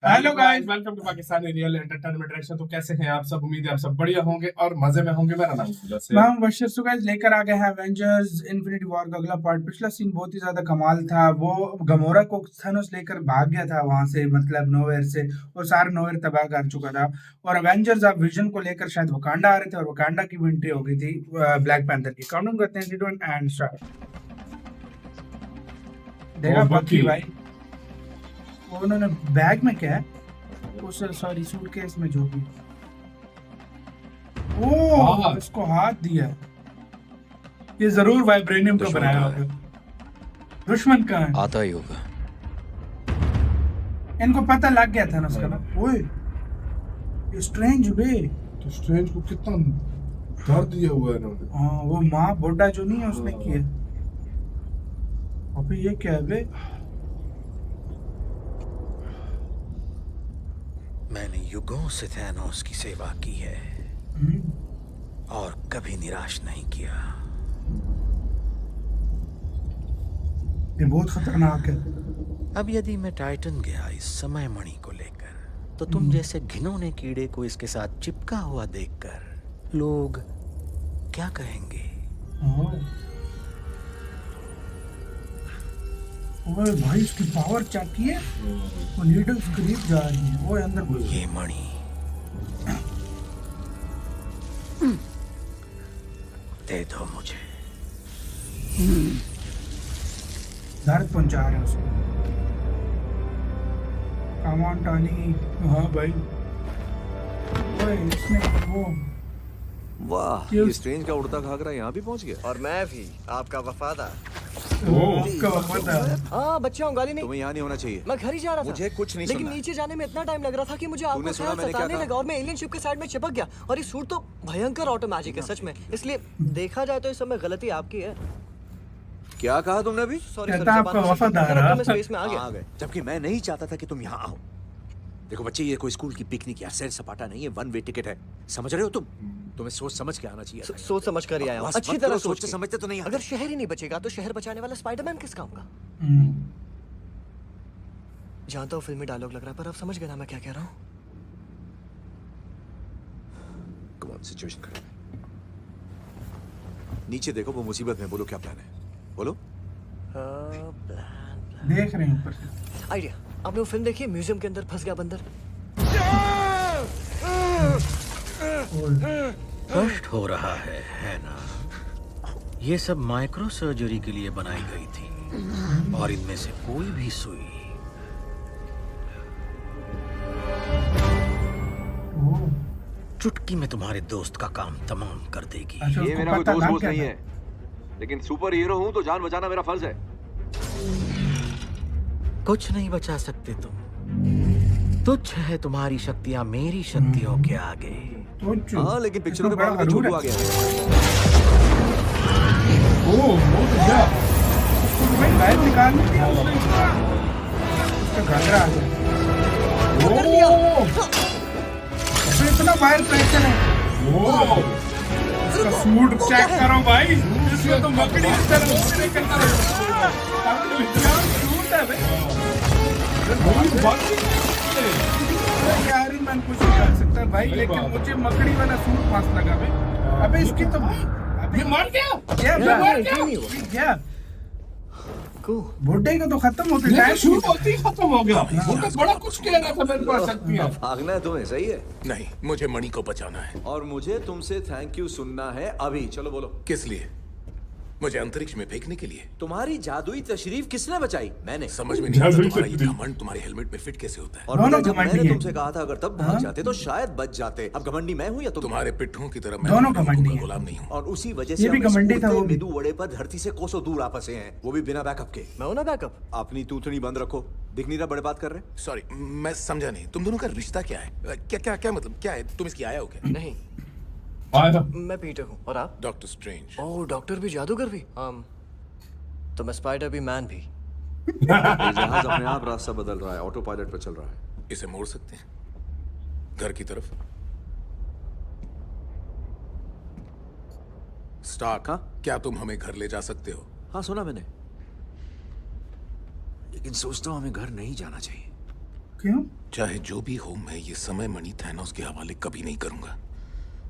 Hello guys, welcome to Pakistani real entertainment reaction. तो कैसे हैं आप सब? उम्मीद है आप सब बढ़िया होंगे और मजे में होंगे। मेरा नाम सूरज है। मैं हूं बशर। सो गाइस, लेकर आ गए हैं एवेंजर्स इन्फिनिटी वॉर का अगला पार्ट। पिछला सीन बहुत ही ज्यादा कमाल था। वो गमोरा को थानोस लेकर भाग गया था वहां से, मतलब नोवेयर से, और सारा नोवेयर तबाह कर चुका था। और एवेंजर्स अब विजन को लेकर शायद वकांडा आ रहे थे और वकांडा की भी एंट्री हो गई थी ब्लैक पैंथर की। काउंटडाउन करते हैं 3 2 एंड स्टार्ट। देखा बक्की भाई, वो उन्होंने बैग में क्या है, उस सॉरी सूटकेस में जो भी, ओह इसको हाथ दिया है। ये जरूर वाइब्रेनियम का बनाया होगा। दुश्मन का है, आता ही होगा। इनको पता लग गया था ना उसका ना। ओए ये स्ट्रेंज बे, तो स्ट्रेंज को कितना दर्द दिया हुआ है इन्होंने। हाँ वो माँ बुड्ढा जो नहीं है उसने किया। अबे ये क्या है बे? मैंने युगों से थैनोस की सेवा की है और कभी निराश नहीं किया। ये बहुत खतरनाक है। अब यदि मैं टाइटन गया इस समय मणि को लेकर, तो तुम जैसे घिनौने कीड़े को इसके साथ चिपका हुआ देखकर लोग क्या कहेंगे? ओए भाई इसकी पावर चेक किए, वो नीडल्स करीब जा रही है। वो अंदर घुस ये मणि दे दो मुझे। दर्द पहुंचा रहे हैं उसको। Come on Tony. हाँ भाई, ओए इसने वो वाह, ये स्ट्रेंज का उड़ता घाघरा यहाँ भी पहुँच गया। और मैं भी आपका वफादार। उसका पता है। हाँ बच्चा हूँ, गाली नहीं। तुम्हें यहाँ नहीं होना चाहिए। मैं घर ही जा रहा था। मुझे कुछ नहीं लेकिन सुनना। नीचे जाने में इतना टाइम लग रहा था कि मुझे आपका सुना ख्याल मैंने क्या सताने कहा? लगा और मैं एलियन शिप के साइड में चिपक गया। और ये सूट तो भयंकर ऑटो मैजिक है सच में। इसलिए देखा जाए तो इस समय गलती आपकी है। क्या कहा तुमने अभी? सॉरी कहता आपका वफादार है। मैं स्पेस में आ गया। आ गए, जबकि मैं नहीं चाहता था कि तुम यहाँ आओ। देखो बच्चे, ये कोई स्कूल की पिकनिक या सैर सपाटा नहीं है, वन वे टिकट है। समझ रहे हो तुम? तुम्हें सोच समझ के आना चाहिए। सोच समझ कर ही आया हूँ। बस अच्छी मत तरह करो, सोच सोचते के। समझते तो नहीं आते। अगर शहर ही नहीं बचेगा तो शहर बचाने वाला स्पाइडरमैन किस काम का? जानता हूँ फिल्मी डायलॉग लग रहा है, पर अब समझ गए ना मैं क्या कह रहा हूँ। कम ऑन, सिचुएशन खराब है। नीचे देखो, वो मुसीबत में। बोलो क्या प्लान है, बोलो। देख रहे हैं ऊपर से। आइडिया, आपने वो फिल्म देखी है म्यूजियम के अंदर फंस गया बंदर? कष्ट हो रहा है ना? ये सब माइक्रो सर्जरी के लिए बनाई गई थी और इनमें से कोई भी सुई चुटकी में तुम्हारे दोस्त का काम तमाम कर देगी। अच्छा, ये उसको मेरा कोई पता दोस्त लग वोस्त गया नहीं था। है, लेकिन सुपर हीरो हूँ तो जान बचाना मेरा फर्ज है। कुछ नहीं बचा सकते तुम। तुच्छ है तुम्हारी शक्तियां मेरी शक्तियों के आगे। तो हाँ, लेकिन पिक्चरों के बड़ा बाद में हरूर छोटू है। आ गया। वो तो गया। उसको भाई बाहर निकाल दिया उसने। उसका घाघरा आ गया। अबे इतना बाहर प्रेशर है। उसका सूट चेक करो भाई, इसमें तो मकड़ी इस तरह से निकलता है। क्या सूट है भाई। आयरन मैन कुछ नहीं कर सकता भाई, लेकिन मुझे मकड़ी वाला सूट मस्त लगा भाई। अबे इसकी तो अबे मर गया। क्या Cool. बुड्ढे का तो खत्म होते टाइम शुरू होती ही खत्म हो गया। वो तो बड़ा कुछ कह रहा था मेरे पास शक्ति है। भागना है तुम्हें, सही है। नहीं, मुझे मणि को बचाना है। और मुझे तुमसे थैंक यू सुनना है अभी। चलो बोलो। किस लिए? मुझे अंतरिक्ष में फेंकने के लिए। तुम्हारी जादुई तशरीफ किसने बचाई? मैंने। समझ में नहीं आता तुम्हारा ये घमंड तुम्हारे हेलमेट में फिट कैसे होता है। और दोनों जब घमंडी मैंने हैं। तुमसे कहा था अगर तब भाग जाते तो शायद बच जाते। अब घमंडी मैं हूँ या तुम? तुम्हारे पिट्ठों की तरह मैं दोनों तुम्हारे घमंडी हुक्म का हैं। गुलाम नहीं हूँ। और उसी वजह ये से भी हम इस घमंडी था, उड़ते वो भी। मेदू वड़े पर धरती से कोसों दूर आपस हैं, वो भी बिना बैकअप के। मैं हूं ना बैकअप। अपनी तूतनी बंद रखो। दिख नहीं रहा बड़े बात कर रहे? सॉरी, मैं समझा नहीं। तुम दोनों का रिश्ता क्या है? क्या क्या क्या मतलब क्या है? तुम इसकी आया हो क्या? नहीं, मैं पीटर हूँ। और आप? Doctor strange. ओह, डॉक्टर भी, जादूगर भी। तो मैं स्पाइडर भी, मैन भी। ये जहाज अपने आप रास्ता बदल रहा है, ऑटो पायलट पर चल रहा है। इसे मोड़ सकते हैं घर की तरफ। स्टार्क, हाँ? क्या तुम हमें घर ले जा सकते हो? हाँ, सुना मैंने, लेकिन सोचता हूँ हमें घर नहीं जाना चाहिए। क्यों? चाहे जो भी हो, मैं ये समय मणि थैनोस के हवाले कभी नहीं करूंगा।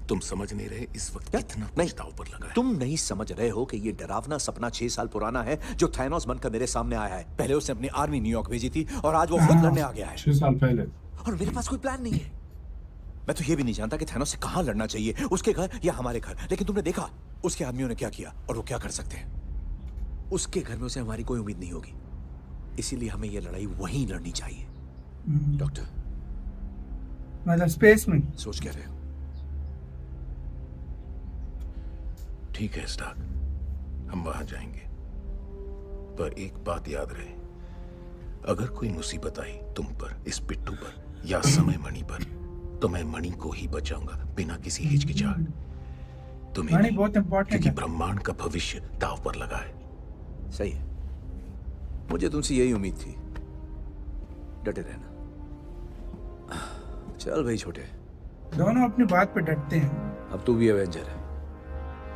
तुम समझ नहीं रहे इस वक्त क्या? कितना नहीं, दांव पर लगा है। तुम नहीं समझ रहे हो कि ये डरावना सपना 6 साल पुराना है जो थैनोस बनकर मेरे सामने आया है। पहले उसने अपनी आर्मी न्यूयॉर्क भेजी थी और आज वो खुद लड़ने आ गया है 6 साल पहले। और मेरे पास कोई प्लान नहीं है। मैं तो ये भी नहीं जानता कि थैनोस से कहां लड़ना चाहिए, उसके घर या हमारे घर। लेकिन तुमने देखा उसके आदमियों ने क्या किया और वो क्या कर सकते हैं। उसके घर में उसे हमारी कोई उम्मीद नहीं होगी, इसीलिए हमें ये लड़ाई वहीं लड़नी चाहिए। डॉक्टर, मतलब स्पेस में? सोच क्या रहे हो? ठीक है स्टार्क, हम वहां जाएंगे, पर एक बात याद रहे, अगर कोई मुसीबत आई तुम पर, इस पिट्ठू पर या समय मणि पर, तो मैं मणि को ही बचाऊंगा बिना किसी हिचकिचाहट। तुम्हें मणि नहीं, बहुत इंपॉर्टेंट क्योंकि है। ब्रह्मांड का भविष्य दांव पर लगा है। सही है, मुझे तुमसे यही उम्मीद थी। डटे रहना। चल भाई छोटे, दोनों अपनी बात पे डटते हैं। अब तू भी एवेंजर है।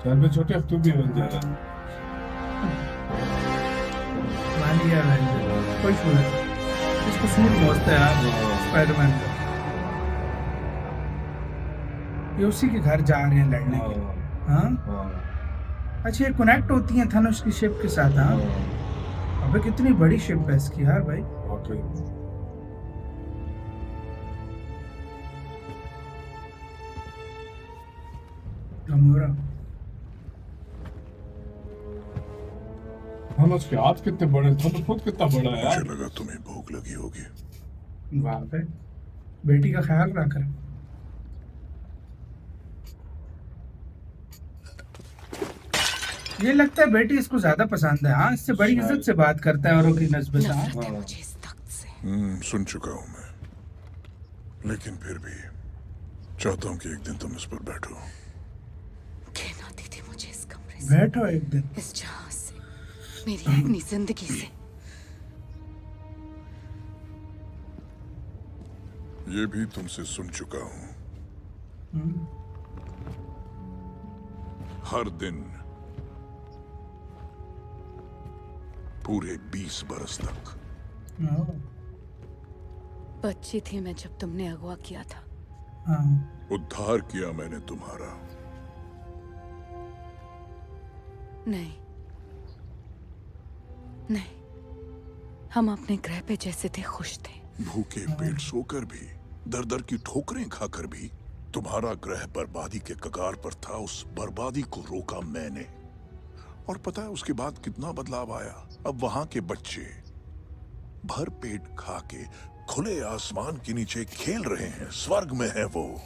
चल बे छोटे, अब तू भी बन जा रहा। मान लिया Avenger। कोई सूरत इसको सूट मस्त है यार स्पाइडरमैन का। ये उसी के घर जा रहे हैं लड़ने के। हाँ हाँ। अच्छा, ये कनेक्ट होती हैं थनोस की शिप के साथ। हाँ अबे कितनी बड़ी शिप है इसकी यार भाई। ओके। गमोरा हम उसके हाथ कितने बड़े थे, तो खुद कितना बड़ा है यार। लगा तुम्हें भूख लगी होगी। वाह पे बेटी का ख्याल रख रहा। ये लगता है बेटी इसको ज्यादा पसंद है। हाँ इससे बड़ी इज्जत से बात करता है औरों की नस्बत से। हाँ? नफरत है मुझे इस तख्त से। सुन चुका हूं मैं, लेकिन फिर भी चाहता हूं कि एक दिन तुम इस पर बैठो। कहना आती थी मुझे इस कमरे से, बैठो एक दिन। इस जहाज से, मेरी अपनी जिंदगी से। ये भी तुमसे सुन चुका हूं। हर दिन पूरे 20 बरस तक। हाँ, बच्ची थी मैं जब तुमने अगवा किया था। हाँ। उद्धार किया मैंने तुम्हारा। नहीं नहीं, हम अपने ग्रह पे जैसे थे खुश थे। भूखे पेट सोकर भी, दर दर की ठोकरें खाकर भी तुम्हारा ग्रह बर्बादी के कगार पर था। उस बर्बादी को रोका मैंने। और पता है उसके बाद कितना बदलाव आया। अब वहां के बच्चे भर पेट खा के खुले आसमान के नीचे खेल रहे हैं। स्वर्ग में है वो।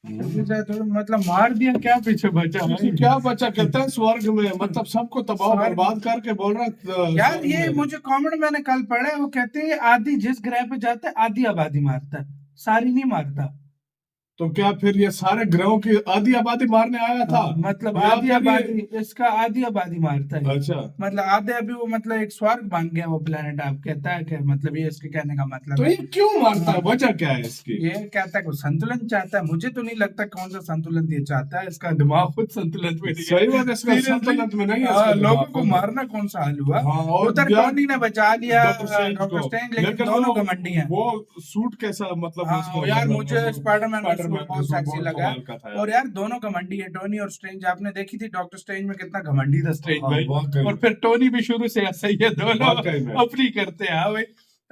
तो मतलब मार दिया क्या पीछे बचा पीछे क्या बचा, कहते हैं स्वर्ग में, मतलब सबको तबाह बर्बाद करके बोल रहा है। यार ये मुझे कमेंट मैंने कल पढ़ा है, वो कहते हैं आधी जिस ग्रह पे जाता है आधी आबादी मारता है, सारी नहीं मारता। तो क्या फिर ये सारे ग्रहों की आधी आबादी मारने आया था? मतलब या आधी फिर आबादी, ये- इसका आधी आबादी मारता है। अच्छा, मतलब आधे अभी वो मतलब एक स्वर्ग बन गया वो प्लेनेट। आप कहता है कि मतलब ये इसके कहने का मतलब तो है। ये क्यों मारता है, वजह क्या है इसकी? ये कहता है कि वो संतुलन चाहता है। मुझे तो नहीं लगता कौन सा संतुलन ये चाहता है। इसका दिमाग खुद संतुलन में नहीं है। सही बात है, इसका Seriously? संतुलन में नहीं है हाँ, इसका लोगों दिमाग को खुद। मारना कौन सा हाल हुआ। हाँ, और उधर क्या- टोनी ने बचा लिया डॉक्टर स्ट्रेंज डॉक्टर को। स्ट्रेंज, लेकिन वो- दोनों घमंडी हैं। वो सूट कैसा, मतलब हाँ उसको यार मतलब मुझे वो स्पाइडरमैन का स्पाइडरमैन सूट बहुत का सेक्सी सूट लगा। कमाल का था यार। और यार दोनों घमंडी है, टोनी और स्ट्रेंज। आपने देखी थी डॉक्टर स्ट्रेंज में कितना घमंडी था स्ट्रेंज हाँ, भाई। वाकई। और फिर टोनी भी शुरू से ऐसा ही है, दोनों वाकई में। अपनी करते हैं। हाँ भाई,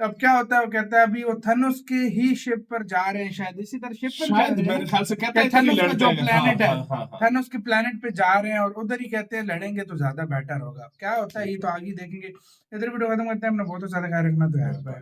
अब क्या होता है, वो कहता है अभी वो थनोस के ही शिप पर जा रहे हैं, शायद इसी तरह शिप पर जा शायद रहे हैं मेरे ना? ख्याल से कहते हैं थनोस कि का जो लड़ते हैं। प्लेनेट हाँ, है, हाँ, हाँ, हाँ। थनोस के प्लेनेट पे जा रहे हैं और उधर ही कहते हैं लड़ेंगे तो ज्यादा बेटर होगा। क्या होता है ये तो आगे देखेंगे। इधर वीडियो खत्म करते हैं। अपना बहुत ज्यादा ख्याल रखना। तो यार बाय।